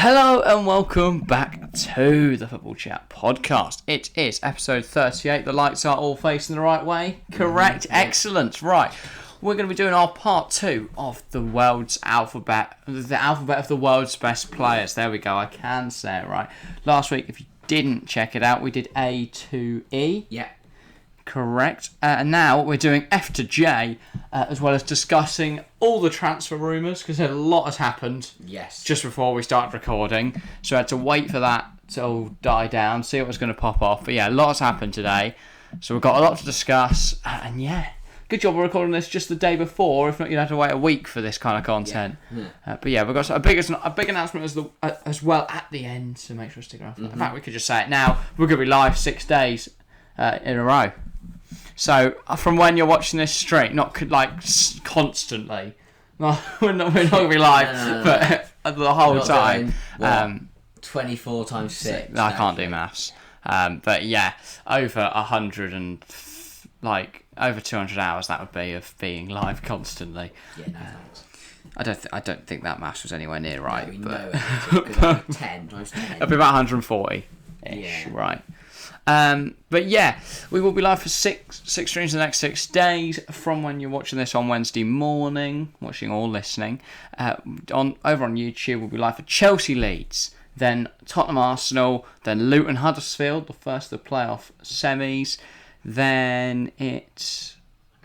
Hello and welcome back to the Football Chat Podcast. It is episode 38. The lights are all facing the right way. Correct. Excellent. Right. We're going to be doing our part 2 of the world's alphabet. The alphabet of the world's best players. There we go. I can say it right. Last week, if you didn't check it out, we did A to E. Yeah. Correct. And now we're doing F to J, as well as discussing all the transfer rumours, because a lot has happened. Yes. Just before we started recording, so I had to wait for that to all die down, see what was going to pop off. But yeah, a lot has happened today, so we've got a lot to discuss. And yeah, good job we're recording this just the day before. If not, you'd have to wait a week for this kind of content. Yeah. But yeah, we've got a big announcement as well at the end, so make sure to stick around for that. In fact, we could just say it now. We're going to be live 6 days in a row. So from when you're watching this straight, not like constantly. No, we're not going to be live, but the whole time. 24 times 6. I can't do maths. But yeah, over 100 and over 200 hours that would be of being live constantly. Yeah, no thanks. I don't think that maths was anywhere near right. No, we but know it, 10 times 10. It'll be about 140-ish, yeah. Right. But yeah, we will be live for six streams in the next 6 days from when you're watching this on Wednesday morning, watching or listening. Over on YouTube, we'll be live for Chelsea Leeds, then Tottenham Arsenal, then Luton Huddersfield, the first of the playoff semis. Then it's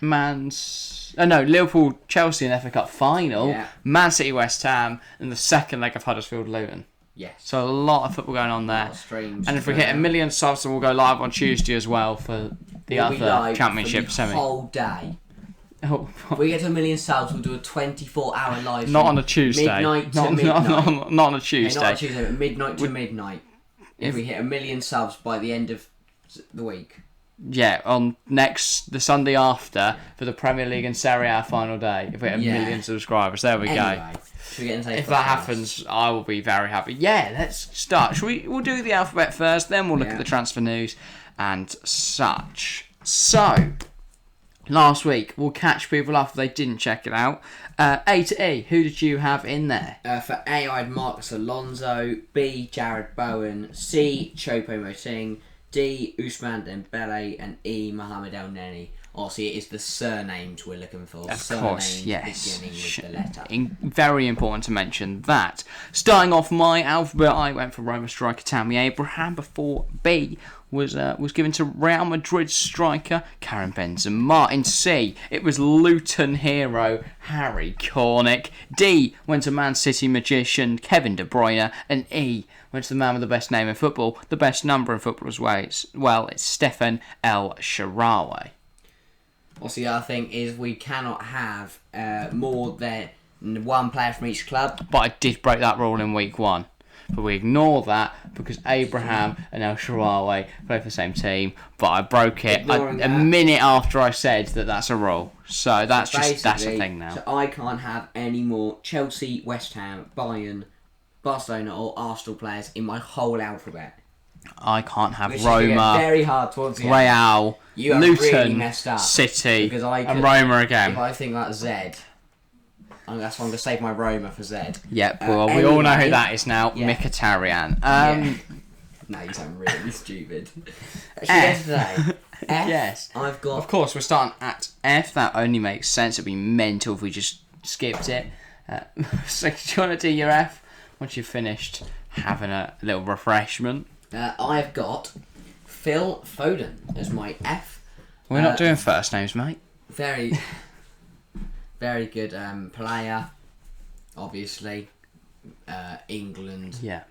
Liverpool Chelsea in the FA Cup final, Man City West Ham, and the second leg of Huddersfield Luton. Yes. So a lot of football going on there. Streams, and if we hit 1 million subs, then we'll go live on Tuesday as well for the other championship semi. Whole day. Oh, if we get to 1 million subs, we'll do a 24-hour live. Not on a Tuesday. Midnight to midnight. Not on a Tuesday. Not on a Tuesday, but midnight to midnight. If we hit 1 million subs by the end of the week. Yeah, on the Sunday after for the Premier League and Serie A final day. If we hit 1 million subscribers, there we go. If that happens, I will be very happy. Yeah, let's start. We'll do the alphabet first, then we'll look at the transfer news and such. So, last week, we'll catch people up if they didn't check it out. A to E, who did you have in there? For A, I had Marcus Alonso. B, Jared Bowen. C, Choupo-Moting. D, Ousmane Dembele. And E, Mohamed El Neni. Obviously, it is the surnames we're looking for. Of course, yes. Beginning with the letter. Very important to mention that. Starting off my alphabet, I went for Roma striker Tammy Abraham before B was given to Real Madrid striker Karim Benzema. In C, it was Luton hero Harry Cornick. D went to Man City magician Kevin De Bruyne. And E went to the man with the best name in football, the best number in football as well. It's Stefan El Shaarawy. Also, the other thing is we cannot have more than one player from each club. But I did break that rule in week 1. But we ignore that because Abraham and El Shaarawy play for the same team. But I broke it a minute after I said that that's a rule. So that's a thing now. So I can't have any more Chelsea, West Ham, Bayern, Barcelona or Arsenal players in my whole alphabet. I can't have Roma, very hard towards the Real, Luton, really messed up City, and Roma again. If I think that's Z, that's why I'm going to save my Roma for Z. Yep, well, we all know who that is now, Mkhitaryan. No, you sound really stupid. F. F. Yes. I've got... Of course, we're starting at F. That only makes sense. It'd be mental if we just skipped it. So do you want to do your F once you've finished having a little refreshment? I've got Phil Foden as my F. We're not doing first names, mate. Very, very good player. Obviously, England. Yeah.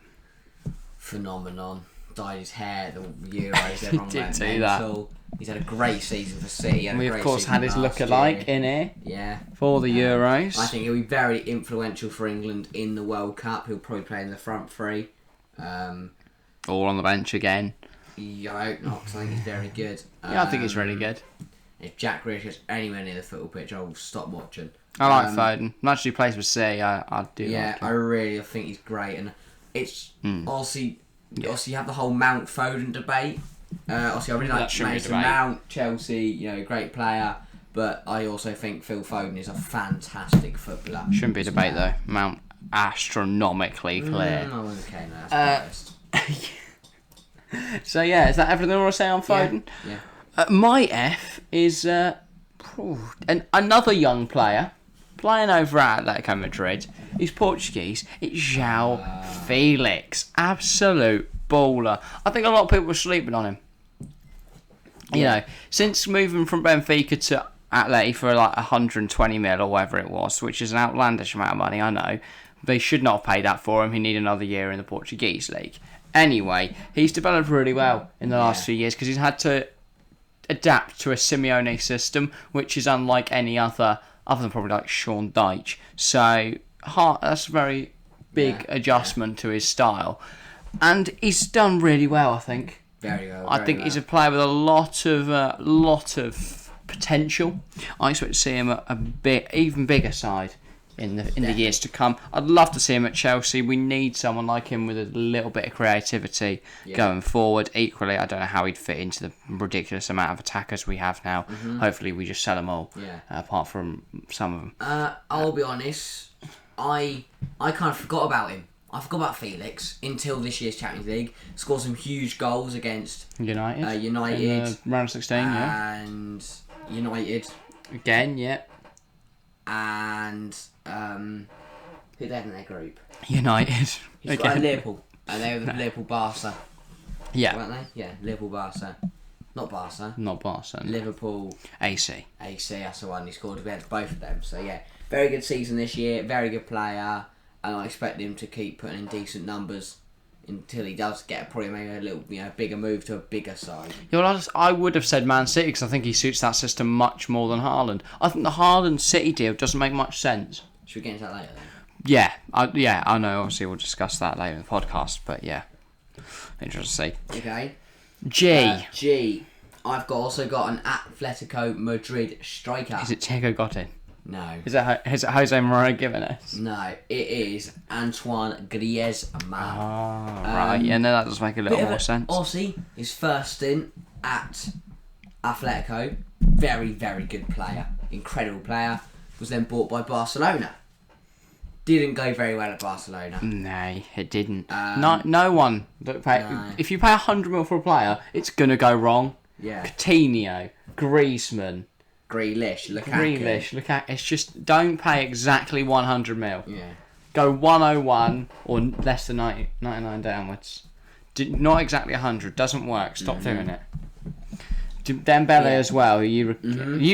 Phenomenon. Dyed his hair at the Euros. Everyone did went do mental. He's had a great season for City. And we of course had his look-alike in here. Yeah. For the Euros. I think he'll be very influential for England in the World Cup. He'll probably play in the front three. All on the bench again. Yeah, I hope not, because I think he's very good. Yeah, I think he's really good. If Jack Grealish gets anywhere near the football pitch, I'll stop watching. I like Foden. Much as he plays with C, I do like him. I really think he's great. And it's obviously you have the whole Mount Foden debate. Obviously, I really like Mason Mount, Chelsea, great player. But I also think Phil Foden is a fantastic footballer. Shouldn't be a debate, though. Mount astronomically clear. Okay, no, that's biased. So yeah, is that everything I want to say on Foden? Yeah. My F is another young player playing over at Atletico Madrid. He's Portuguese. It's João Felix. Absolute baller. I think a lot of people were sleeping on him. You know, since moving from Benfica to Atleti for like 120 mil or whatever it was, which is an outlandish amount of money, I know. They should not have paid that for him. He needed another year in the Portuguese league. Anyway, he's developed really well in the last few years because he's had to adapt to a Simeone system, which is unlike any other than probably like Sean Dyche. So that's a very big adjustment to his style. And he's done really well, I think. Very well. I think he's a player with a lot of potential. I expect to see him at a bit even bigger side in the years to come. I'd love to see him at Chelsea. We need someone like him with a little bit of creativity going forward. Equally, I don't know how he'd fit into the ridiculous amount of attackers we have now. Hopefully we just sell them all, apart from some of them. I'll be honest, I kind of forgot about him. I forgot about Felix until this year's Champions League. Scored some huge goals against United. United. In round 16, and United. Again, yeah. And who they had in their group? United. He's got Liverpool. And they were the Liverpool Barca. Yeah. Weren't they? Yeah, Liverpool Barca. Not Barca. Not Barca. Liverpool AC, that's the one. He scored against both of them. So yeah, very good season this year. Very good player. And I expect him to keep putting in decent numbers until he does get probably maybe a little bigger move to a bigger side. Yeah, well, I would have said Man City because I think he suits that system much more than Haaland. I think the Haaland City deal doesn't make much sense. Should we get into that later then? Yeah, I know. Obviously, we'll discuss that later in the podcast. But yeah, interesting to see. Okay. G. I've also got an Atletico Madrid striker. Is it Diego Giotta? No. Is it Jose Mourinho giving us? No, it is Antoine Griezmann. Oh, right. Yeah, no, that does make a little more sense. Aussie, his first stint at Atletico, very, very good player, incredible player, was then bought by Barcelona. Didn't go very well at Barcelona. No, it didn't. No one. If you pay 100 mil for a player, it's going to go wrong. Yeah. Coutinho, Griezmann, Lukaku. It's just don't pay exactly 100 mil. Yeah. Go 101 or less than 99 downwards. Not exactly 100. Doesn't work. Stop doing it. Dembele as well. You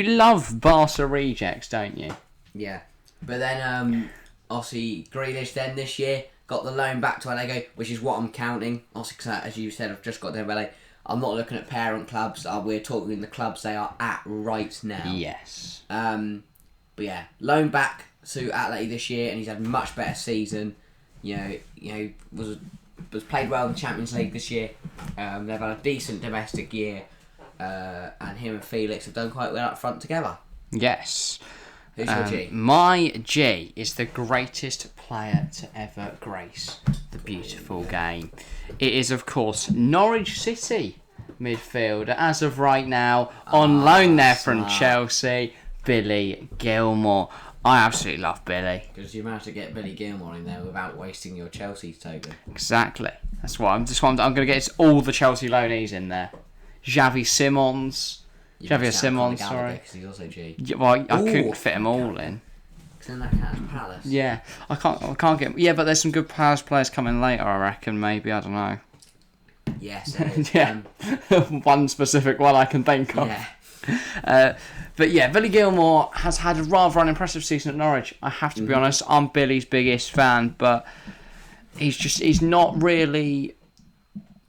love Barca rejects, don't you? Yeah. But then obviously Grealish then this year got the loan back to Atletico, which is what I'm counting. Obviously, 'cause as you said, I've just got Dembele. I'm not looking at parent clubs. We're talking the clubs they are at right now. Yes. But yeah, loan back to Atleti this year, and he's had a much better season. You know, was played well in the Champions League this year. They've had a decent domestic year, and him and Felix have done quite well up front together. Yes. Who's your G? My G is the greatest player to ever grace the beautiful game. It is, of course, Norwich City midfielder, as of right now, on loan there from Chelsea, Billy Gilmour. I absolutely love Billy. Because you managed to get Billy Gilmour in there without wasting your Chelsea token. Exactly. That's what I'm going to get all the Chelsea loanees in there. Xavi Simons. Sorry. Because he's also G. Yeah, well, I couldn't fit them all in. Because then that counts Palace. Yeah, I can't get. Yeah, but there's some good Palace players coming later. I reckon. Maybe, I don't know. Yes, there is. Yeah, one specific one I can think of. Yeah. But yeah, Billy Gilmour has had a rather unimpressive season at Norwich. I have to be honest. I'm Billy's biggest fan, but he's not really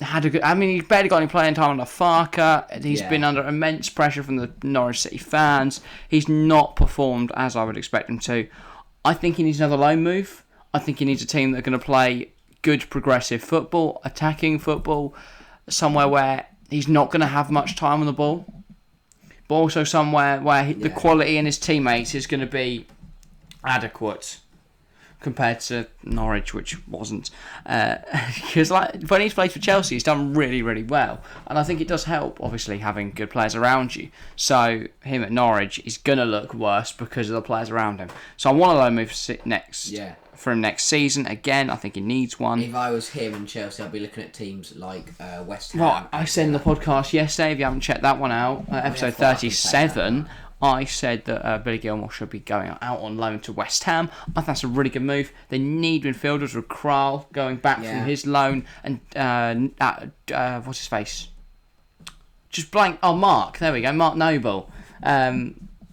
had a good. I mean, he's barely got any playing time under Farker. He's been under immense pressure from the Norwich City fans. He's not performed as I would expect him to. I think he needs another loan move. I think he needs a team that are going to play good progressive football, attacking football, somewhere where he's not going to have much time on the ball, but also somewhere where the quality in his teammates is going to be adequate compared to Norwich, which wasn't. Because when he's played for Chelsea, he's done really, really well. And I think it does help, obviously, having good players around you. So him at Norwich is going to look worse because of the players around him. So I want a loan move next for him next season. Again, I think he needs one. If I was him and Chelsea, I'd be looking at teams like West Ham. Well, I said in the podcast yesterday, if you haven't checked that one out, episode 37, I said that Billy Gilmour should be going out on loan to West Ham. I think that's a really good move. They need midfielders with Kral going back from his loan and what's his face? Just blank. Oh, Mark. There we go. Mark Noble.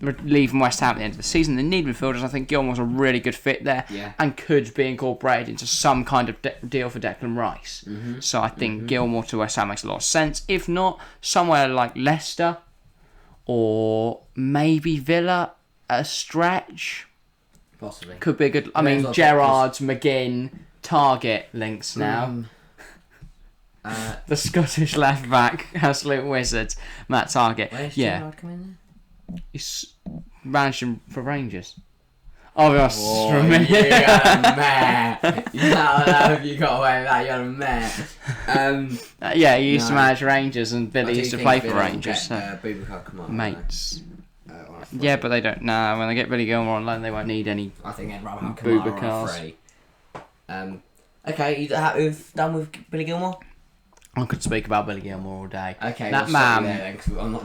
Leaving West Ham at the end of the season. They need midfielders. I think Gilmour's a really good fit there and could be incorporated into some kind of deal for Declan Rice. Mm-hmm. So I think Gilmour to West Ham makes a lot of sense. If not, somewhere like Leicester or maybe Villa at a stretch. Possibly. Could be a good... I mean, Gerrard, McGinn, Target links now. The Scottish left back, absolute wizard, Matt Target. Where's Gerrard coming there? He's managing for Rangers. Oh, you're a mare. You got away with that, you're a mare. Yeah, he used to manage Rangers and Billy used to play for Rangers. Mates. Yeah, but they don't. Nah, when they get Billy Gilmour on loan, they won't need any. I think they'd rather have Kamara on free. Okay, you done with Billy Gilmour? I could speak about Billy Gilmour all day. Okay, that man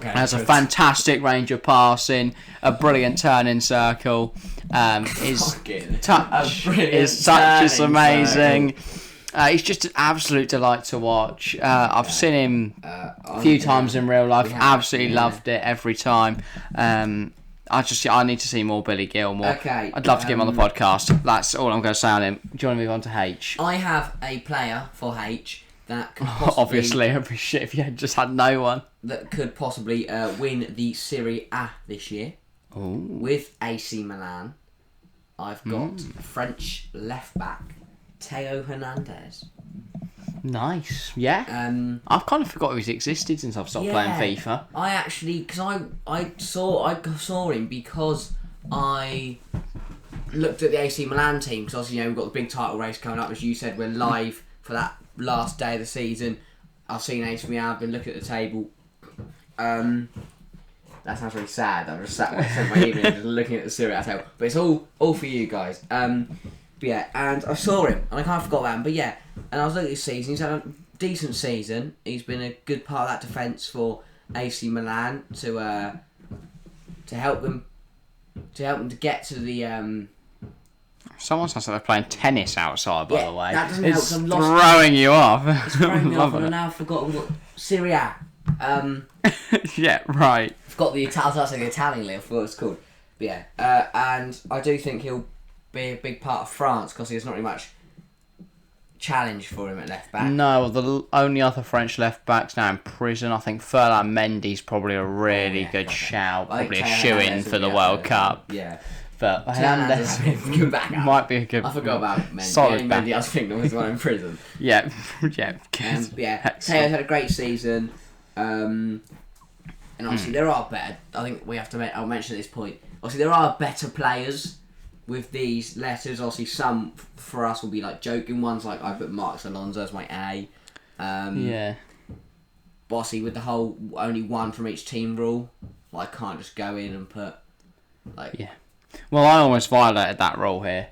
has a fantastic range of passing, a brilliant turning circle. His touch is amazing. He's just an absolute delight to watch. I've seen him a few times in real life. Absolutely loved it every time. I need to see more Billy Gilmour. Okay, I'd love to get him on the podcast. That's all I'm going to say on him. Do you want to move on to H? I have a player for H that could possibly... Obviously, it'd be shit if you had just had no one. That could possibly win the Serie A this year. Ooh. With AC Milan. I've got French left back Teo Hernandez. Nice, yeah. I've kind of forgot he's existed since I've stopped playing FIFA. I actually, because I saw him because I looked at the AC Milan team, because obviously, we've got the big title race coming up. As you said, we're live for that last day of the season. I've seen AC Milan, I've been looking at the table. That sounds really sad. I'm just sat my evening just looking at the Serie A table. But it's all for you guys. But yeah, and I saw him, and I kind of forgot about him. But yeah, and I was looking at his season. He's had a decent season. He's been a good part of that defence for AC Milan to help them to get to the. Someone sounds like they're playing tennis outside, by the way. That doesn't it's help. Throwing you off. It's throwing me off, and I've now forgotten what Serie A. Yeah, right. Forgot the Italian league. I forgot what it's called. But yeah, and I do think he'll be a big part of France because there's not really much challenge for him at left back. No, the only other French left backs now in prison. I think Ferland Mendy's probably a really good shout. Probably a shoe-in for the World Cup. Yeah. But Hernandez might be a good. I forgot about Mendy. Solid Mendy, I think there was one in prison. Yeah. Teo's had a great season. And obviously there are better. I think we have to. I'll mention at this point. Obviously there are better players with these letters. Obviously some for us will be like joking ones. Like I put Marcos Alonso as my A. Yeah. But obviously with the whole only one from each team rule, I can't just go in and put like. Yeah. Well, I almost violated that rule here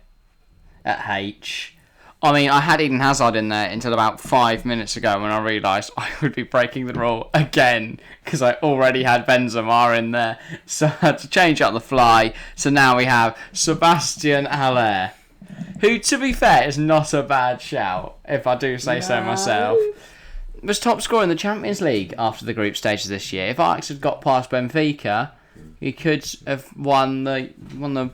at H. I mean, I had Eden Hazard in there until about 5 minutes ago when I realised I would be breaking the rule again because I already had Benzema in there. So I had to change it on the fly. So now we have Sebastian Haller, who, to be fair, is not a bad shout, if I do say so myself. Was top scorer in the Champions League after the group stages this year. If Ajax had got past Benfica, he could have won the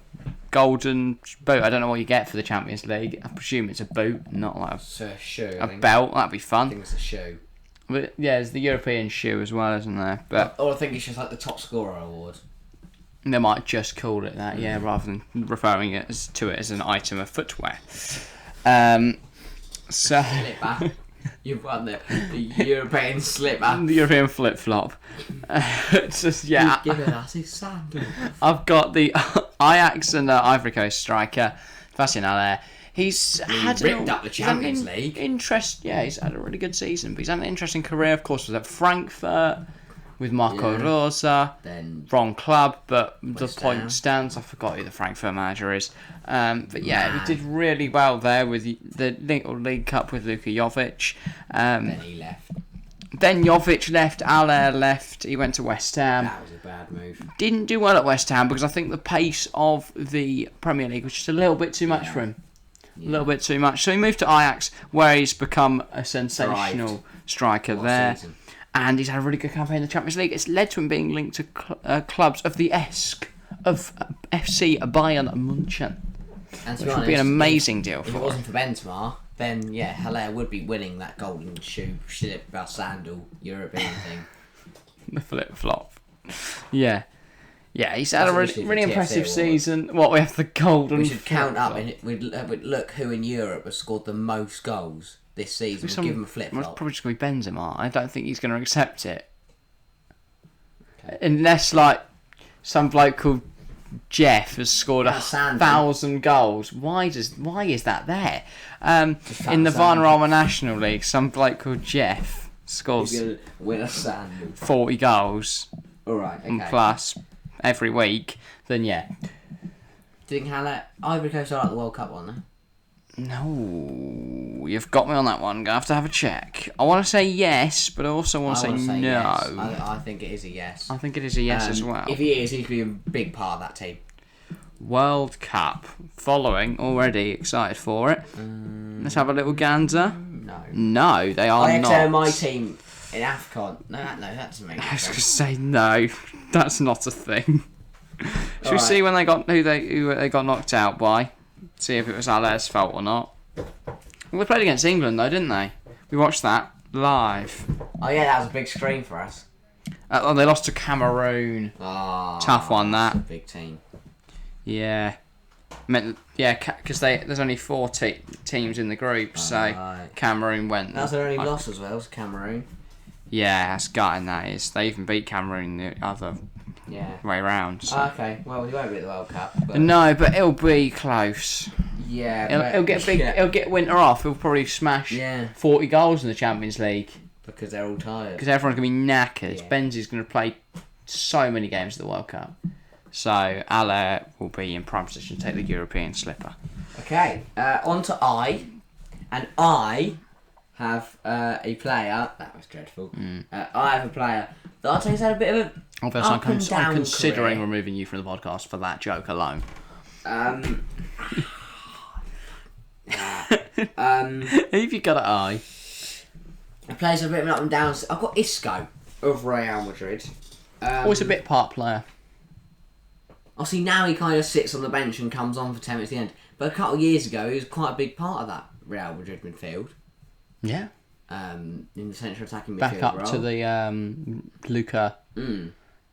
golden boot. I don't know what you get for the Champions League. I presume it's a boot, not like a shoe. A belt. That'd be fun. I think it's a shoe. But yeah, there's the European shoe as well, isn't there? But or I think it's just like the top scorer award. They might just call it that, rather than referring to it as an item of footwear. So. You've won the European slipper. The European flip-flop. It's just, yeah. You've given us his sandal. I've got the Ajax and Ivory Coast striker, Sebastian Haller. He's ripped up the Champions League. He's had a really good season, but he's had an interesting career, of course, was at Frankfurt. with Marco Yeah. Rosa. Then Wrong club, but the West point Ham. stands. I forgot who the Frankfurt manager is. But yeah, Man. he did really well there with the League Cup with Luca Jovic. then he left. Then Jovic left, Haller left, he went to West Ham. That was a bad move. Didn't do well at West Ham because I think the pace of the Premier League was just a little bit too much for him. A little bit too much. So he moved to Ajax, where he's become a sensational striker What there. season? And he's had a really good campaign in the Champions League. It's led to him being linked to clubs of the Esk, of FC Bayern München. And to Which be would be an honest, amazing deal if it for him. wasn't for Benzema, then yeah, Haller would be winning that golden shoe, slip, sandal, European thing. The flip-flop. Yeah. Yeah, he's had That's a what we really, should really do, TFC impressive award. season. What, we have the golden We should count up flip-flop. and we'd look who in Europe has scored the most goals this season. We'd give him a flip It's flop. probably just going to be Benzema. I don't think he's going to accept it. Unless, like, some bloke called Jeff has scored Sandy. 1,000 goals. Why is that there? In the Sandy. Vanarama National League, some bloke called Jeff scores He's gonna win a sandal. 40 goals All right, and okay. plus every week. Then yeah. Do you think Haller? Ivory Coast are like the World Cup one, though. No, you've got me on that one. Gonna have to have a check. I want to say yes, but I also want to say wanna no. yes. I think it is a yes. I think it is a yes as well. If he is, he's going to be a big part of that team. World Cup. Following. Already excited for it. Let's have a little gander. No. No, they are I not. tell my team in AFCON. No, that doesn't make I was going to sense. say no. That's not a thing. Should we Alright. see when they got who they got knocked out by? See if it was Haller's fault or not. Well, they played against England though, didn't they? We watched that live. Oh yeah, that was a big screen for us. They lost to Cameroon. Oh, Tough one, that. that's a big team. Yeah. Because there's only 4 teams in the group, so Right. Cameroon went. That's their only loss as well, was Cameroon. Yeah, that's gutting that is. They even beat Cameroon the other Yeah. way round. So. Okay, well, we won't be at the World Cup. But No, but it'll be close. yeah, He'll get big. Yeah, He'll get winter off. He'll probably smash Yeah. 40 goals in the Champions League because they're all tired. because everyone's gonna be knackered. Yeah. Benzi's gonna play so many games at the World Cup, so Haller will be in prime position to take the European slipper. Okay, on to I. And I have a player. That was dreadful. I have a player that I'd say has had a bit of a. Obviously, Up and down I'm considering career. removing you from the podcast for that joke alone. Who've you got an eye? He plays a bit of an up and down. I've got Isco of Real Madrid. Always a bit part player. Obviously, now he kind of sits on the bench and comes on for 10 minutes at the end. But a couple of years ago, he was quite a big part of that Real Madrid midfield. Yeah. In the central attacking midfield Back up role. to the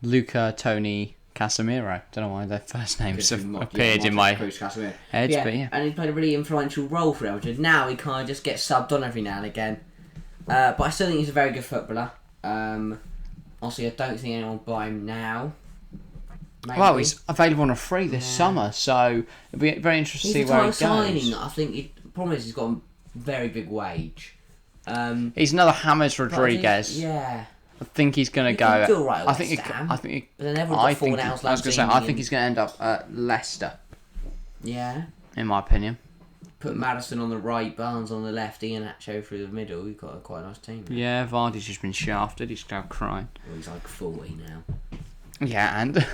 Luca, Tony, Casimiro. Don't know why their first names have appeared in my Casimiro. head, but yeah. And he played a really influential role for Real Madrid. Now he kind of just gets subbed on every now and again. But I still think he's a very good footballer. Obviously, I don't think anyone will buy him now. Maybe. Well, he's available on a free this summer, so it'll be very interesting to He's see a where he time goes. signing. I think the problem is he's got a very big wage. He's another James Rodriguez. Yeah. I think he's going to He go. can do all right at I think. West Ham. I think. But then everyone got fallen out I was last going to say. I season. think he's going to end up at Leicester, Yeah. in my opinion. Put Madison on the right, Barnes on the left, Iheanacho through the middle. You've got quite a nice team. Yeah, Vardy's just been shafted. He's now crying. Well, he's like 40 now. Yeah, and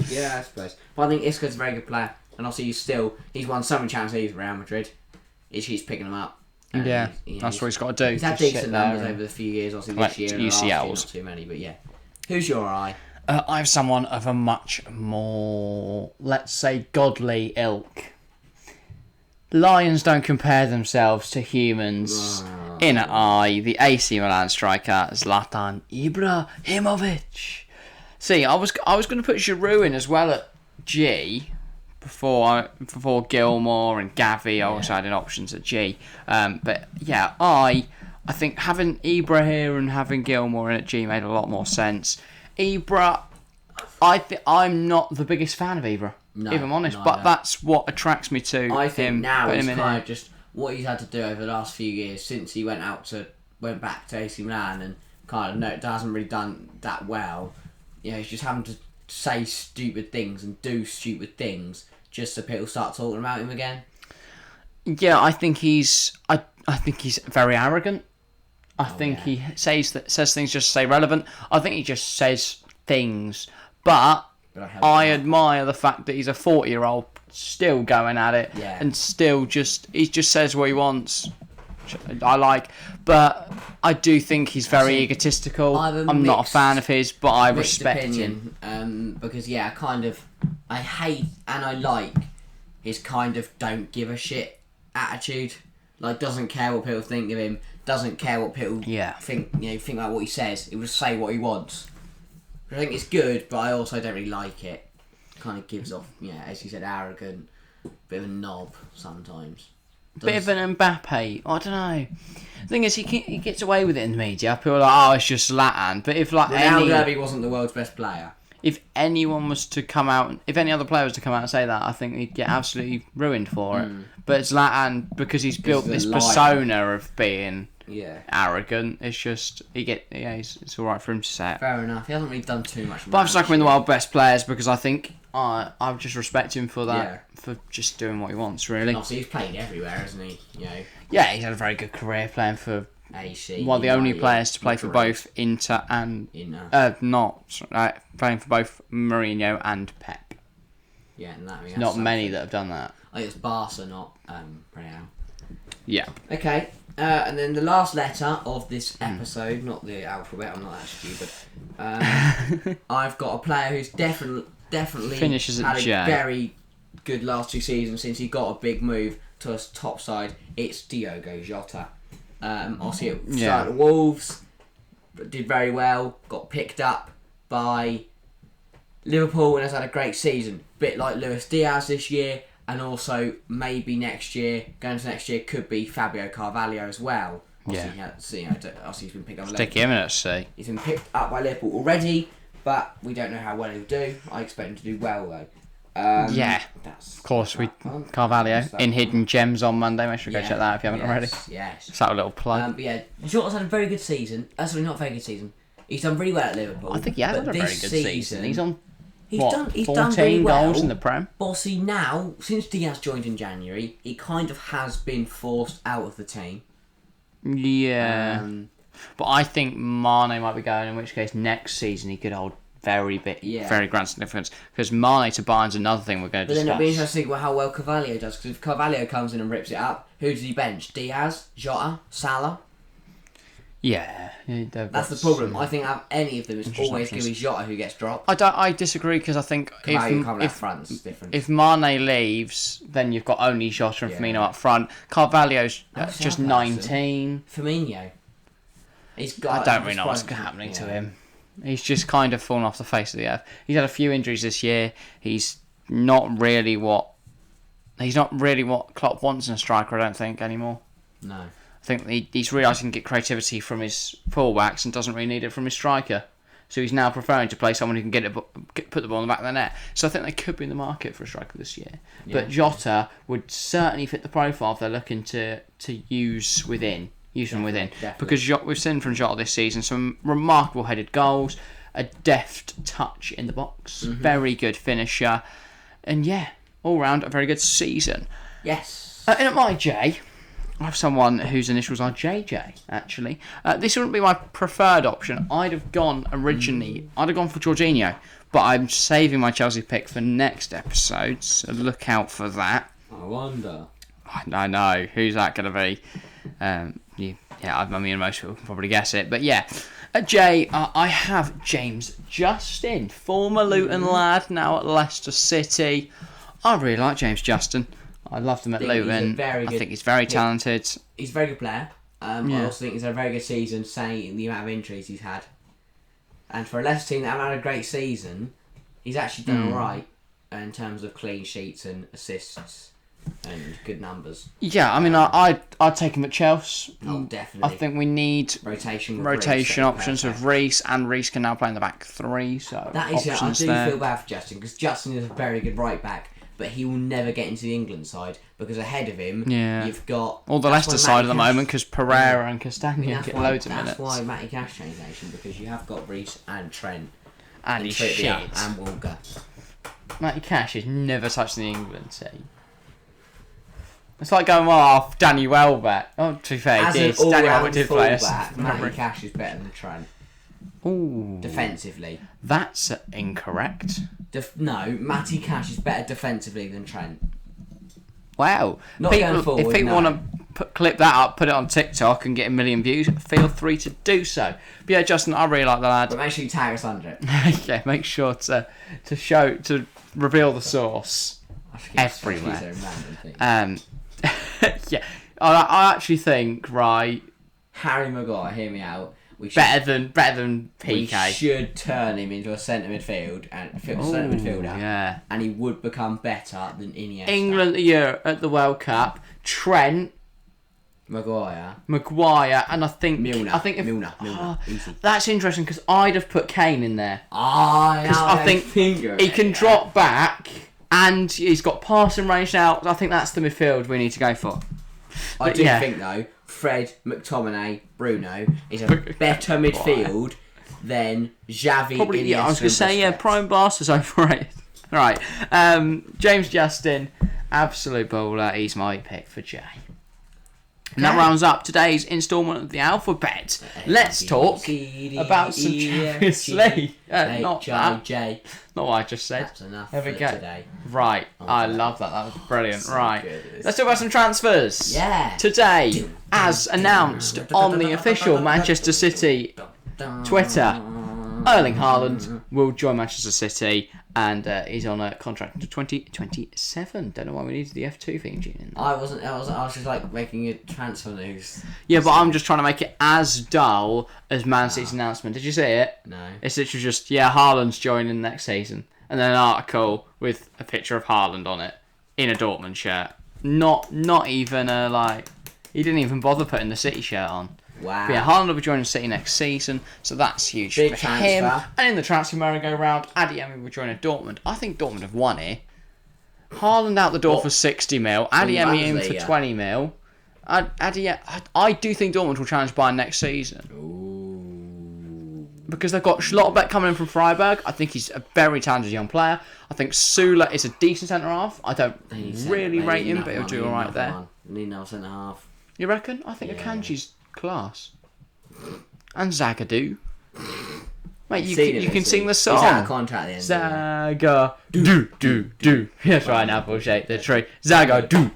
Yeah, I suppose. But I think Isco's a very good player. And also he's won so many Champions Leagues with Real Madrid. He's picking them up. And yeah, he's that's what he's got to do. He's had just sit decent there numbers and- over the few years. Obviously collect this year and last year, UCLs. not too many. But yeah. Who's your eye? I have someone of a much more, let's say, godly ilk. Lions don't compare themselves to humans. In an eye, the AC Milan striker Zlatan Ibrahimovic. See, I was going to put Giroud in as well at G before Gilmore and Gavi. I also had options at G. But yeah, I think having Ibra here and having Gilmore in at G made a lot more sense. Ibra, I'm not the biggest fan of Ibra, if I'm honest, but that's what attracts me to I think him. now putting he's him in kind here. of just what he's had to do over the last few years since he went back to AC Milan and hasn't really done that well. He's just having to say stupid things and do stupid things just so people start talking about him again. Yeah, I think he's very arrogant. I think he says things just to stay relevant. I think he just says things, but I admire the fact that he's a 40-year-old still going at it and still he just says what he wants. I like, but I do think he's very egotistical. I'm not a fan of his, but I respect him. Because I hate and I like his kind of don't give a shit attitude. Like, doesn't care what people think of him. Doesn't care what people think. Think about what he says. He will say what he wants. I think it's good, but I also don't really like it. Kind of gives off, as you said, arrogant, bit of a knob sometimes. Bit of an Mbappe. I don't know. The thing is, he gets away with it in the media. People are like, it's just Zlatan. But if Ronaldo wasn't the world's best player. If anyone was to come out, if any other player was to come out and say that, I think he'd get absolutely ruined for it. But Zlatan, because he's built this persona of being arrogant, it's just it's all right for him to say it. Fair enough. He hasn't really done too much. But I'm stuck with the world best players because I think I just respect him for that, for just doing what he wants, really. Obviously, he's played everywhere, hasn't he? Yeah, he's had a very good career playing for AC. One of the only players to play for both Inter and playing for both Mourinho and Pep. Yeah, and that not many that have done that. I think it's Barca, not Real. Yeah. Okay, and then the last letter of this episode, not the alphabet. I'm not that stupid. I've got a player who's definitely finishes at had J. a very good last 2 seasons since he got a big move to a top side. It's Diogo Giotta. Obviously, it started at Wolves, but did very well. Got picked up by Liverpool and has had a great season. Bit like Luis Diaz this year, and maybe next year, going into next year, could be Fabio Carvalho as well. Obviously, he's been picked up. Stick him in at sea. He's been picked up by Liverpool already, but we don't know how well he'll do. I expect him to do well though. Of course, Carvalho in Hidden Gems on Monday. Make sure you go check that out if you haven't already. Yes. It's that little plug. But Jota's had a very good season. Sorry, not a very good season. He's done really well at Liverpool. I think he has had a very good season. He's on. He's done 14 really well. goals in the Prem. But see now, since Diaz joined in January, he kind of has been forced out of the team. Yeah. But I think Mane might be going, in which case next season he could hold very grand significance. Because Mane to Bayern's another thing we're going to discuss. But then it'll be interesting to see how well Carvalho does. Because if Carvalho comes in and rips it up, who does he bench? Diaz, Jota, Salah? Yeah. That's the problem. I think out of any of them, it's always going to be Jota who gets dropped. I disagree because I think if Mane leaves, then you've got only Jota and Firmino up front. Carvalho's just 19. Firmino. I don't really know what's happening to him. He's just kind of fallen off the face of the earth. He's had a few injuries this year. He's not really what Klopp wants in a striker, I don't think, anymore. No. I think he's realised he can get creativity from his fullbacks and doesn't really need it from his striker. So he's now preferring to play someone who can put the ball in the back of the net. So I think they could be in the market for a striker this year. Yeah. But Jota would certainly fit the profile if they're looking to use within. Definitely. Because we've seen from Jota this season some remarkable headed goals, a deft touch in the box, very good finisher, and all round a very good season. Yes. And at my J, I have someone whose initials are JJ, actually. This wouldn't be my preferred option. I'd have gone for Jorginho, but I'm saving my Chelsea pick for next episode, so look out for that. I wonder. I know. Who's that going to be? I mean, most people can probably guess it. But at J, I have James Justin, former Luton lad, now at Leicester City. I really like James Justin. I loved him at Luton. I think he's very talented. He's a very good player. I also think he's had a very good season, saying the amount of injuries he's had. And for a Leicester team that haven't had a great season, he's actually done alright in terms of clean sheets and assists and good numbers. Yeah, I mean, I'd take him at Chelsea. Oh, definitely. I think we need rotation options with Reece, and Reece can now play in the back three. So that is I do feel bad for Justin because Justin is a very good right back. but he will never get into the England side because ahead of him, you've got all the Leicester side at the moment because Pereira and Castagna get loads of minutes. That's why Matty Cash changed nation, because you have got Reece and Trent and he's shit and Walker. Matty Cash is never touched the England team. It's like going off Danny Welbeck. Oh, to be fair, Danny Welbeck did play. Matty Cash is better than Trent. Ooh. Defensively. That's incorrect. No, Matty Cash is better defensively than Trent. Wow. Not going forward, if people want to clip that up, put it on TikTok and get a million views, feel free to do so. But yeah, Justin, I really like the lad. But make sure you tag us under it. Yeah, make sure to reveal the source everywhere. Yeah, I actually think, right, Harry Maguire, hear me out. Better than PK. We should turn him into a centre midfielder, and he would become better than Iniesta. England at the World Cup, Trent, Maguire, and I think Milner. Easy. That's interesting because I'd have put Kane in there. I think he can drop back and he's got passing range now. I think that's the midfield we need to go for. I do think though, Fred, McTominay, Bruno is a better midfield than Xavi. Probably, Iniesta, I was going to say, Prime Blasters overrated. Right, James Justin, absolute bowler. He's my pick for Jay. And that rounds up today's instalment of the Alphabet. Let's talk about some Champions League. Not what I just said. That's enough there we for go. Today. Right, I love that. That was brilliant. So right, let's talk about some transfers. Yeah. Today, as announced on the official Manchester City Twitter, Erling Haaland will join Manchester City. And he's on a contract until 2027. Don't know why we needed the F2 thing, Gene. I was just like making a transfer news. Yeah, but I'm just trying to make it as dull as Man City's announcement. Did you see it? No. It's literally just, Haaland's joining next season. And then an article with a picture of Haaland on it in a Dortmund shirt. Not even he didn't even bother putting the City shirt on. Wow. But yeah, Haaland will be joining City next season, so that's huge Big for transfer. him. And in the transfer merry-go-round, Adeyemi will join Dortmund. I think Dortmund have won here. Haaland out the door for 60 mil, Adeyemi in for 20 mil. I do think Dortmund will challenge Bayern next season. Ooh. Because they've got Schlotterbeck coming in from Freiburg. I think he's a very talented young player. I think Sula is a decent centre-half. I don't really rate him, but he'll do alright there. Need another centre-half. You reckon? I think Akanji's class. And Zagadou. Mate, you can sing the song. He's out of contract at the end. Zagadou. That's right, now bullshit. The tree. Zagadou.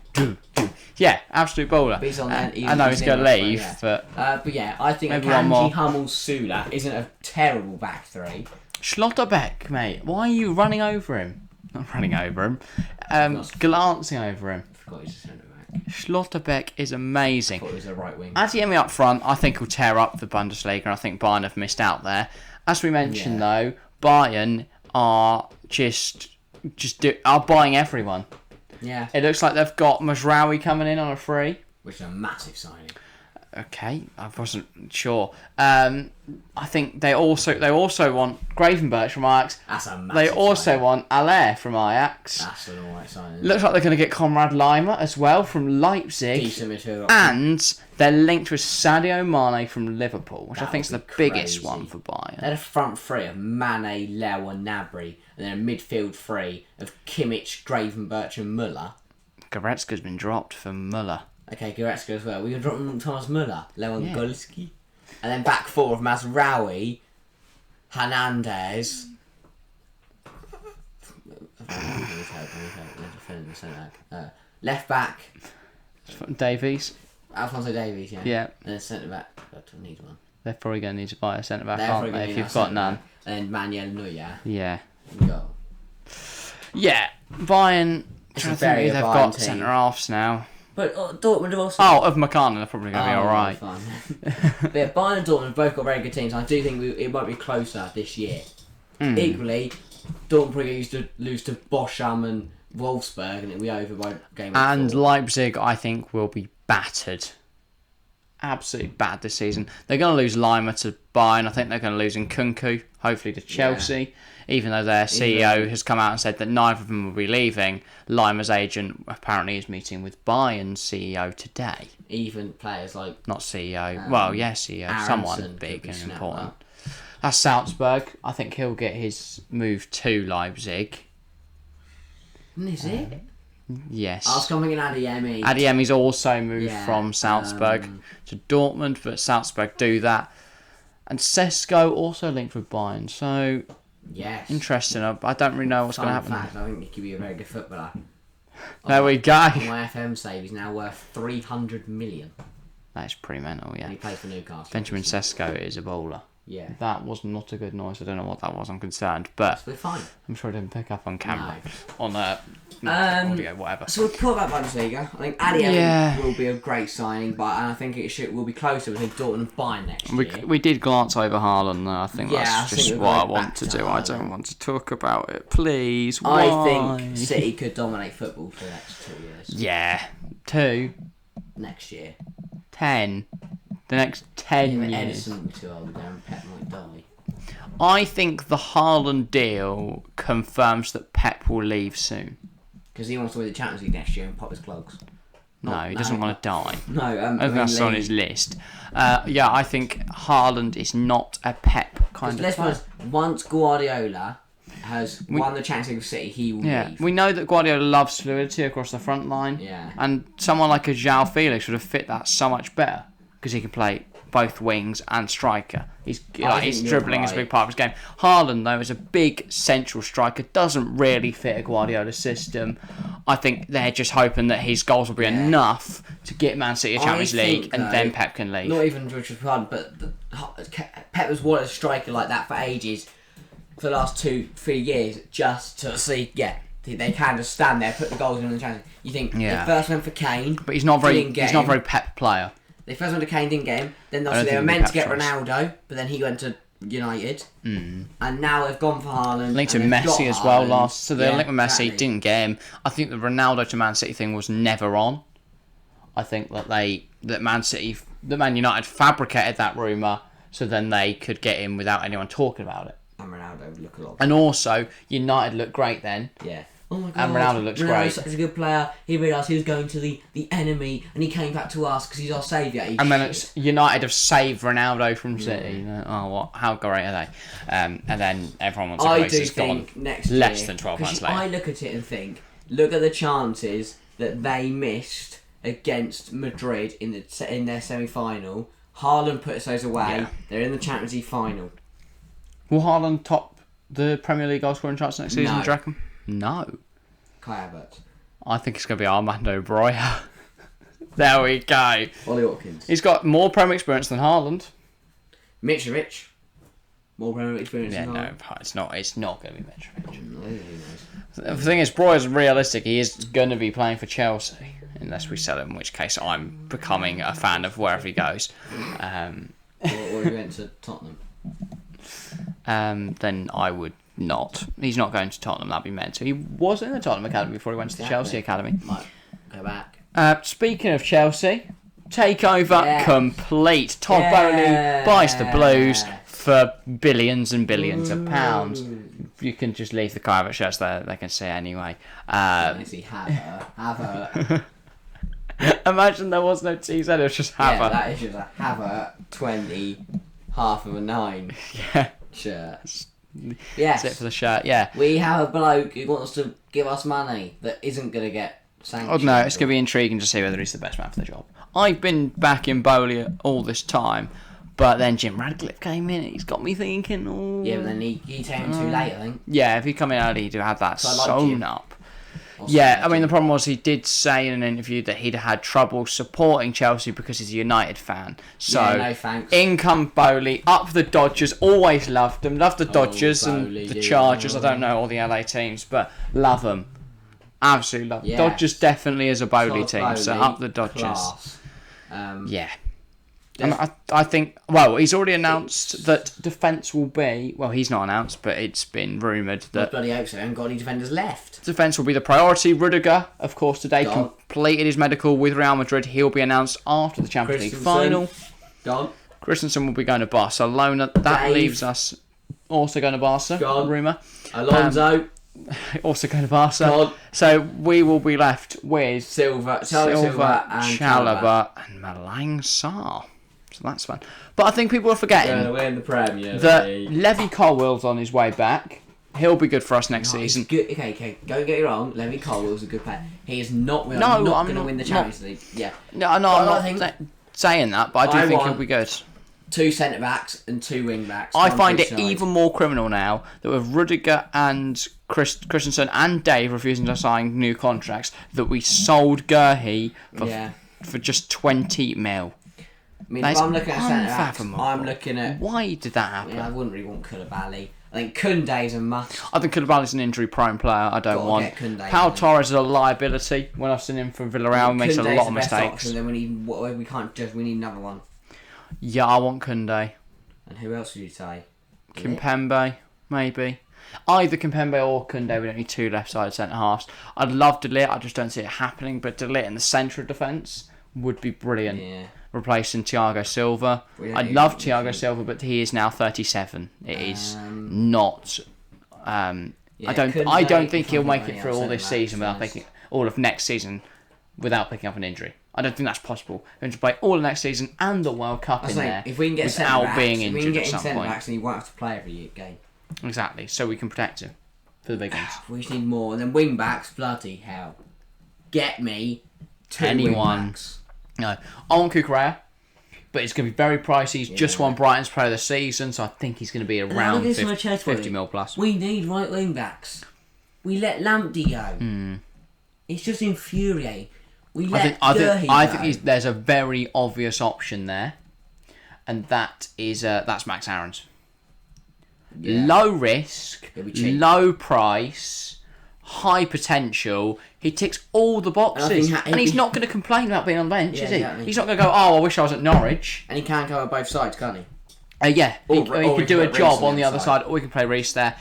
Yeah, absolute bowler. He's on there, I know he's going to leave, but yeah, I think Akanji, Hummel, Sula isn't a terrible back three. Schlotterbeck, mate, why are you running over him? Not running over him. Glancing over him. I forgot he's a centre back. Schlotterbeck is amazing. I thought he was a right wing. Adeyemi up front, I think will tear up the Bundesliga, and I think Bayern have missed out there. As we mentioned, though, Bayern are are buying everyone. Yeah. It looks like they've got Mazraoui coming in on a free. Which is a massive signing. Okay, I wasn't sure. I think they also want Gravenberch from Ajax. That's a massive They also signing. want Allaire from Ajax. That's an alright signing. Looks like they're going to get Konrad Laimer as well from Leipzig. Decent midfield. And they're linked with Sadio Mane from Liverpool, which I think is the biggest one for Bayern. They had a front three of Mane, Leo and Gnabry, and then a midfield three of Kimmich, Gravenberch and Müller. Goretzka's been dropped for Müller. Okay, Goretzka as well. We can drop Thomas Müller, Lewandowski. And then back four of Mazraoui, Hernandez. Left back. Davies. Alphonso Davies, Yeah. And then centre back. I need one. They're probably going to need to buy a centre back, aren't they, if you've got none. And Manuel Neuer. Yeah. Go. Yeah. Bayern. It's a I very think they've Bayern got team. centre halves now. But Dortmund have also... Of McCartney, they're probably going to be alright. Fine. But yeah, Bayern and Dortmund have both got very good teams. I do think it might be closer this year. Equally, Dortmund probably used to lose to Bochum and Wolfsburg, and it'll be over by game. And 4. Leipzig, I think, will be battered. absolutely bad this season. They're going to lose Lima to Bayern. I think they're going to lose Nkunku, hopefully to Chelsea. Even though their CEO has come out and said that neither of them will be leaving, Lima's agent apparently is meeting with Bayern's CEO today. Even players like... Not CEO. CEO. Aronson, someone big and important. That's Salzburg. I think he'll get his move to Leipzig. Is it? Yes. I was coming in Adeyemi. Adeyemi's also moved from Salzburg to Dortmund, but Salzburg do that. And Sesko also linked with Bayern, so... Yes. Interesting. I don't really know what's going to happen. Fact, I think he could be a very good footballer. There we go. My FM save is now worth 300 million. That is pretty mental, yeah. And he plays for Newcastle. Benjamin Sesko is a bowler. Yeah. That was not a good noise. I don't know what that was. I'm concerned, but we're fine. I'm sure I didn't pick up on camera. On audio, whatever. So we'll talk about Bundesliga. I think Adeyemi will be a great signing, and I think will be closer between Dortmund and Bayern next year. We did glance over Haaland, though. I think that's just what I want to do. Haaland. I don't want to talk about it, please. Why? I think City could dominate football for the next 2 years. Yeah, 2. Next year. 10. The next 10 years. Edison will be too old and Pep might die. I think the Haaland deal confirms that Pep will leave soon. Because he wants to win the Champions League next year and pop his clogs. He doesn't want to die. No, I think that's on his list. I think Haaland is not a Pep kind of player. Once Guardiola has won the Champions League with City, he will leave. We know that Guardiola loves fluidity across the front line. Yeah. And someone like a João Felix would have fit that so much better because he can play both wings and striker. His dribbling is a big part of his game. Haaland, though, is a big central striker, doesn't really fit a Guardiola system. I think they're just hoping that his goals will be enough to get Man City a Champions League, and then Pep can leave. Not even Richard Haaland, but Pep has wanted a striker like that for ages, for the last 2-3 years, just to see, they can just stand there, put the goals in the Champions League. You think they first went for Kane, but he's not very Pep player. They first went to Kane, didn't get him. Then they were meant to get Ronaldo, but then he went to United. And now they've gone for Haaland. Linked to Messi as well last. So they linked with Messi, didn't get him. I think the Ronaldo to Man City thing was never on. I think that Man United fabricated that rumour so then they could get him without anyone talking about it. And Ronaldo would look a lot. And also, United looked great then. Yeah. Oh my God, and Ronaldo looks great. Ronaldo's such a good player. He realised he was going to the enemy, and he came back to us because he's our saviour. And then United have saved Ronaldo from City. How great are they? And then everyone wants to go. I do think next year, less than 12 months later. I look at it and think, look at the chances that they missed against Madrid in their semi-final. Haaland puts those away. Yeah. They're in the Champions League final. Will Haaland top the Premier League goal scoring chance next season, do you reckon? No. Kai Havertz. I think it's going to be Armando Broja. There we go. Ollie Watkins. He's got more Premier experience than Haaland. Mitrovic. More Premier experience than Haaland. It's not going to be Mitrovic. The thing is, Broja's realistic. He is going to be playing for Chelsea. Unless we sell him, in which case I'm becoming a fan of wherever he goes. Or he went to Tottenham. Then I would not. He's not going to Tottenham. That'd be mental. He was in the Tottenham academy before he went to the Chelsea academy. Might go back. Speaking of Chelsea, takeover complete. Todd Bowley buys the Blues for billions and billions of pounds. You can just leave the Kai shirts there. They can see anyway. Have her. Imagine there was no TZ. It was just have her. That is just a have her 20, half of a 9 shirt. Yes. That's it for the shirt, yeah. We have a bloke who wants to give us money that isn't going to get sanctioned. No, it's going to be intriguing to see whether he's the best man for the job. I've been back in Bowley all this time, but then Jim Radcliffe came in and he's got me thinking, Yeah, but then he came too late, I think. Yeah, if he come in early, he'd have had that sewn up. Yeah, I mean, the problem was he did say in an interview that he'd had trouble supporting Chelsea because he's a United fan. So, no thanks. In come Bowley, up the Dodgers, always loved them. Love the Dodgers and the Chargers. I don't know all the LA teams, but love them. Absolutely love them. Yes. Dodgers definitely is a Bowley team, so up the Dodgers. Class. Yeah. And I think, well, he's already announced that defence will be, well, he's not announced, but it's been rumoured that bloody hope so. I haven't got any defenders left. defence will be the priority. Rudiger, of course, today completed his medical with Real Madrid. He'll be announced after the Champions League final. Christensen will be going to Barcelona. That leaves us also going to Barca, rumour. Alonso. Also going to Barca. So we will be left with Silva and Chalobah and Malang Sarr. So that's fun. But I think people are forgetting win the Premier that Levi Colwell's on his way back. He'll be good for us next season. Good. Okay. Don't get me wrong. Levi Colwell's a good player. He is not. I'm not going to win the Champions League. Yeah. No, I'm not saying that, but I do think he'll be good. 2 centre backs and 2 wing backs. I find it even more criminal now that with Rudiger and Christensen and Dave refusing to sign new contracts, that we sold Gurhi for just 20 mil. I mean, if I'm looking at centre backs, I'm looking at. Why did that happen? I wouldn't really want Koulibaly. I think Koundé's a must. I think Koulibaly's an injury-prone player. I don't want. Pau Torres is a liability. When I've seen him for Villarreal, he makes a lot of mistakes. Then we can't judge. We need another one. Yeah, I want Koundé. And who else would you say? Kimpembe, maybe. Either Kimpembe or Koundé. We don't need 2 left-sided centre-halves. I'd love De Ligt. I just don't see it happening. But De Ligt in the centre of defence would be brilliant. Yeah. Replacing Thiago Silva. I'd love Thiago Silva, but he is now 37. It is not. I don't think he'll make it through all this season without picking all of next season without picking up an injury. I don't think that's possible. We're going to play all of next season and the World Cup in there if we can get without being injured at some point. Backs, and he won't have to play every game. Exactly, so we can protect him for the big ones. We just need more. And then wing backs, bloody hell. Get me 2 wing backs. No, I want Cucurella, but it's going to be very pricey. He's just won Brighton's Player of the Season, so I think he's going to be around 50 mil plus. We need right wing backs. We let Lamptey go. It's just infuriating. I think there's a very obvious option there, and that's Max Aarons. Yeah. Low risk, low price, high potential. He ticks all the boxes, and he's not going to complain about being on the bench, is he? Exactly. He's not going to go, I wish I was at Norwich. And he can go on both sides, can't he? He could do a job on the other side, or we can play Reece there.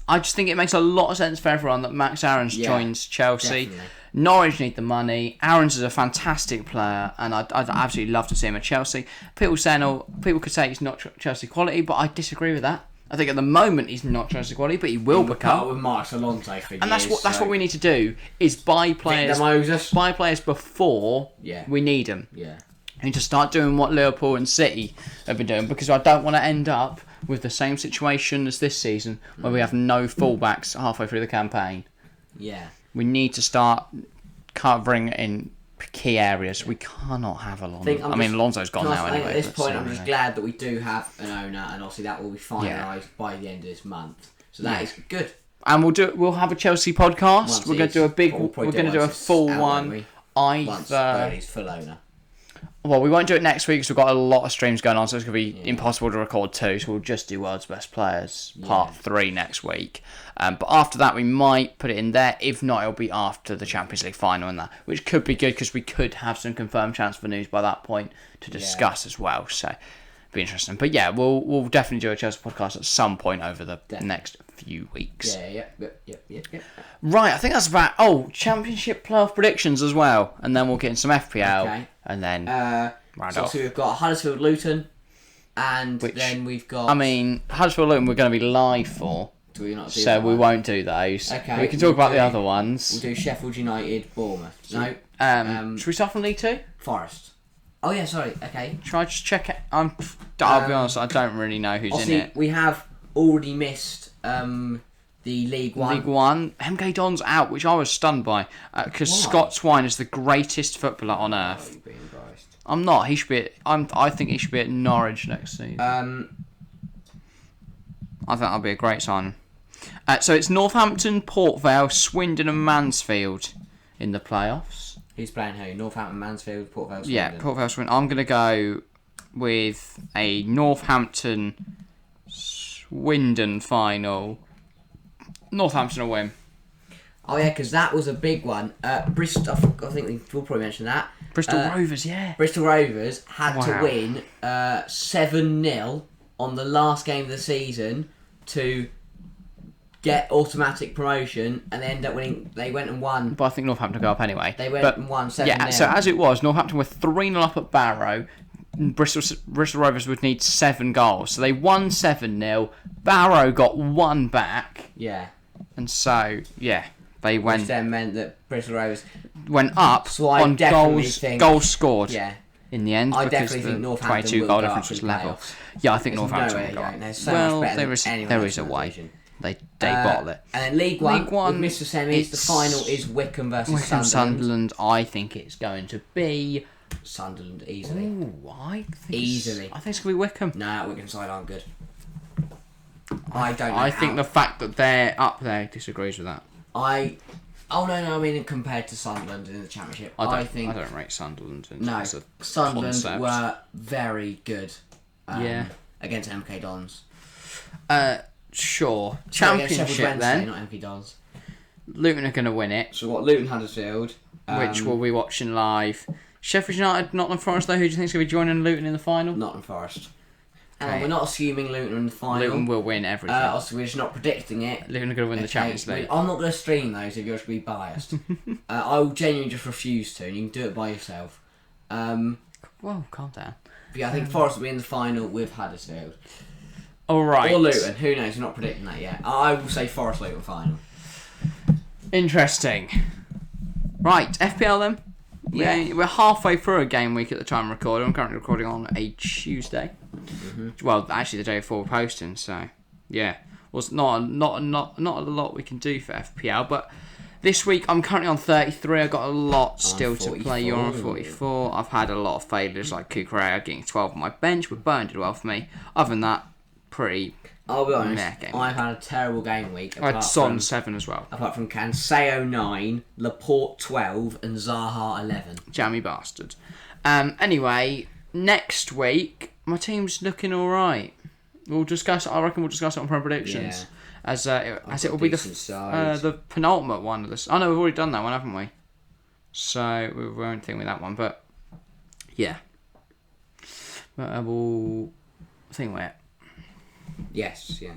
I just think it makes a lot of sense for everyone that Max Aarons joins Chelsea. Definitely. Norwich need the money. Aarons is a fantastic player, and I'd absolutely love to see him at Chelsea. People could say he's not Chelsea quality, but I disagray with that. I think at the moment he's not Chelsea quality, but he will become. With Marcus Alonso for and years, that's what we need to do is buy players before we need them. Yeah. And to start doing what Liverpool and City have been doing, because I don't want to end up with the same situation as this season where we have no fullbacks halfway through the campaign. Yeah. We need to start covering in key areas. We cannot have Alonso. Alonso's gone now anyway. At this point, I'm just glad that we do have an owner, and obviously that will be finalised by the end of this month. So that is good. And we'll have a Chelsea podcast. We're going to do a full one. Once Bernie's full owner. Well, we won't do it next week because we've got a lot of streams going on, so it's going to be impossible to record 2, so we'll just do World's Best Players Part 3 next week. But after that, we might put it in there. If not, it'll be after the Champions League final and that, which could be good because we could have some confirmed transfer news by that point to discuss as well, so it'll be interesting. But yeah, we'll definitely do a Chelsea podcast at some point over the next few weeks. Yeah. Right, I think that's about... Championship playoff predictions as well, and then we'll get in some FPL. Okay. And then round off. So we've got Huddersfield Luton, and then we've got... Huddersfield Luton we're going to be live for. Do we not do so we won't do those. Okay. We can talk about the other ones. We'll do Sheffield United, Bournemouth. No. Should we start from League 2? Forest. Oh yeah, sorry. Okay. Should I just check it? I'll be honest, I don't really know who's in it. We have already missed the League 1. League 1. MK Don's out, which I was stunned by. Because Scott Swine is the greatest footballer on earth. I'm not. He should be. I think he should be at Norwich next season. I think that'll be a great signing. So it's Northampton, Port Vale, Swindon, and Mansfield in the playoffs. Who's playing who? Northampton, Mansfield, Port Vale, Swindon. Yeah, Port Vale, Swindon. I'm going to go with a Northampton, Swindon final. Northampton will win. Oh yeah, because that was a big one. Bristol, I think we'll probably mention that. Bristol Rovers, yeah. Bristol Rovers had to win 7-0 on the last game of the season to get automatic promotion, and they ended up winning. They went and won. But I think Northampton go up anyway. They went and won 7-0. Yeah, so as it was, Northampton were 3-0 up at Barrow. Bristol Rovers would need 7 goals. So they won 7-0. Barrow got 1 back. Yeah. And so, they went... Which then meant that Bristol Rovers went up so I on goals scored. Yeah. In the end, I because definitely think the Northampton 22 will goal go difference up was in level. playoffs. Yeah, I think There's Northampton no way will go they're up. going. They're so much better than anyone There else is a in that way. division. They bottle it. And then League One, with Mr. Semis, the final is Wycombe versus Sunderland. I think it's going to be... Sunderland, easily. Ooh, I think Easily. I think it's going to be Wycombe. Nah, Wycombe side aren't good. I don't know. I think the fact that they're up there disagrees with that. Oh no, I mean compared to Sunderland in the Championship, I think I don't rate Sunderland. as a Sunderland concept. were very good. Against MK Dons. Sure. Sorry, Championship Wednesday, then. not MK Dons. Luton are going to win it. So what? Luton Huddersfield, which we'll be watching live. Sheffield United, Nottingham Forest though. Who do you think is going to be joining Luton in the final? Nottingham Forest. Okay. We're not assuming Luton in the final. Luton will win everything. Also, we're just not predicting it. Luton are going to win the Champions League. I'm not going to stream those if you're going to be biased. I will genuinely just refuse to, and you can do it by yourself. Whoa, calm down. But yeah, I think Forest will be in the final with Huddersfield. Alright. Or Luton, who knows, we're not predicting that yet. I will say Forest Luton final. Interesting. Right, FPL then. Yeah, we're halfway through a game week at the time of recording. I'm currently recording on a Tuesday. Mm-hmm. Well, actually the day before we're posting, so yeah. Well, it's not a lot we can do for FPL, but this week I'm currently on 33. I've got a lot still to play. You're on 44. I've had a lot of failures like Kukurea getting 12 on my bench, but Burn did well for me. Other than that, pretty... I'll be honest, game I've had a terrible game week. I had Son 7 as well. Apart from Canseo 9, Laporte 12 and Zaha 11. Jammy bastard. Anyway, next week, my team's looking alright. I reckon we'll discuss it on Pro Predictions. Yeah. As it will be the penultimate one of this. Oh no, we've already done that one, haven't we? So we won't think with that one, but yeah. But we'll think with it. Yes, yeah.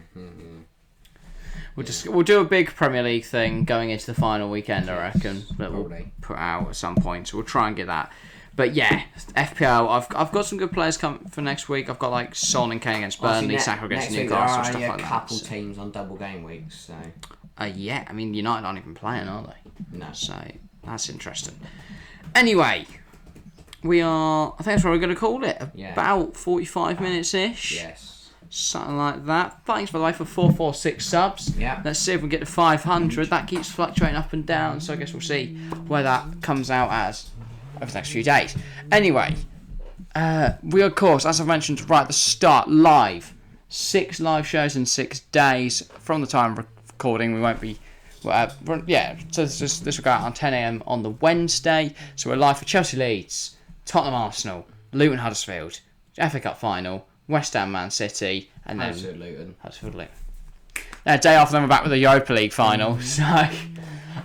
We'll do a big Premier League thing going into the final weekend, I reckon. That we'll put out at some point. So we'll try and get that. But yeah, FPL. I've got some good players coming for next week. I've got like Son and Kane against Burnley, Saka against Newcastle, stuff like that. A couple teams on double game weeks, so. Yeah, I mean United aren't even playing, are they? No. So that's interesting. Anyway, I think that's what we're going to call it. About 45 minutes ish. Yes. Something like that. Thanks for the life for 446 subs. Yeah. Let's see if we get to 500. That keeps fluctuating up and down, so I guess we'll see where that comes out as over the next few days. Anyway, we of course, as I've mentioned right at the start, live. 6 live shows in 6 days from the time of recording. We won't be... so this will go out on 10 a.m. on the Wednesday. So we're live for Chelsea Leeds, Tottenham Arsenal, Luton Huddersfield, FA Cup final, West Ham Man City, and then Huddersfield Luton. A day after them, we're back with the Europa League final. So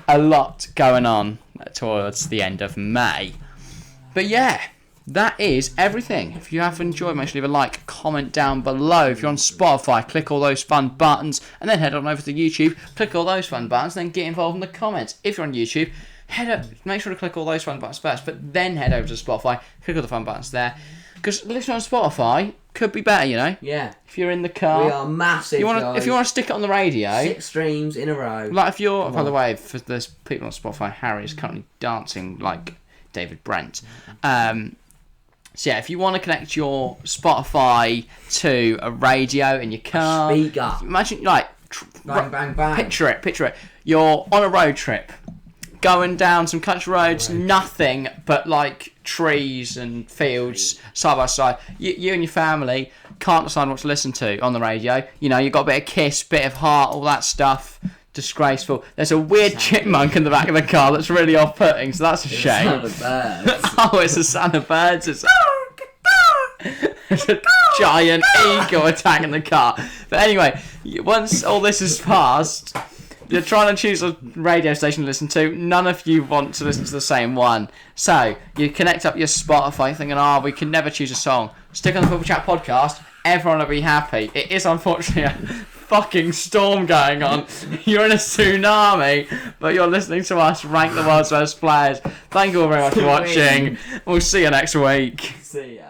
a lot going on towards the end of May. But yeah, that is everything. If you have enjoyed, make sure you leave a like, comment down below. If you're on Spotify, click all those fun buttons, and then head on over to YouTube, click all those fun buttons, then get involved in the comments. If you're on YouTube, make sure to click all those fun buttons first, but then head over to Spotify, click all the fun buttons there. Because listening on Spotify could be better, you know? Yeah. If you're in the car. We are massive, guys. If you want to stick it on the radio. 6 streams in a row. Like if you're... By the way, for there's people on Spotify, Harry is currently dancing like David Brent. So yeah, if you want to connect your Spotify to a radio in your car... Speak up. Imagine, like... Bang, bang, bang. Picture it. You're on a road trip. Going down some country roads, nothing but like trees and fields side by side. You and your family can't decide what to listen to on the radio. You know, you've got a bit of Kiss, bit of Heart, all that stuff. Disgraceful. There's a weird chipmunk in the back of the car that's really off-putting, so that's a shame. It's the sound of birds. Oh, it's the sound of birds. It's a giant eagle attacking the car. But anyway, once all this is passed... You're trying to choose a radio station to listen to. None of you want to listen to the same one. So, you connect up your Spotify thinking, we can never choose a song. Stick on the Football Chat podcast. Everyone will be happy. It is unfortunately a fucking storm going on. You're in a tsunami, but you're listening to us rank the world's best players. Thank you all very much for watching. We'll see you next week. See ya.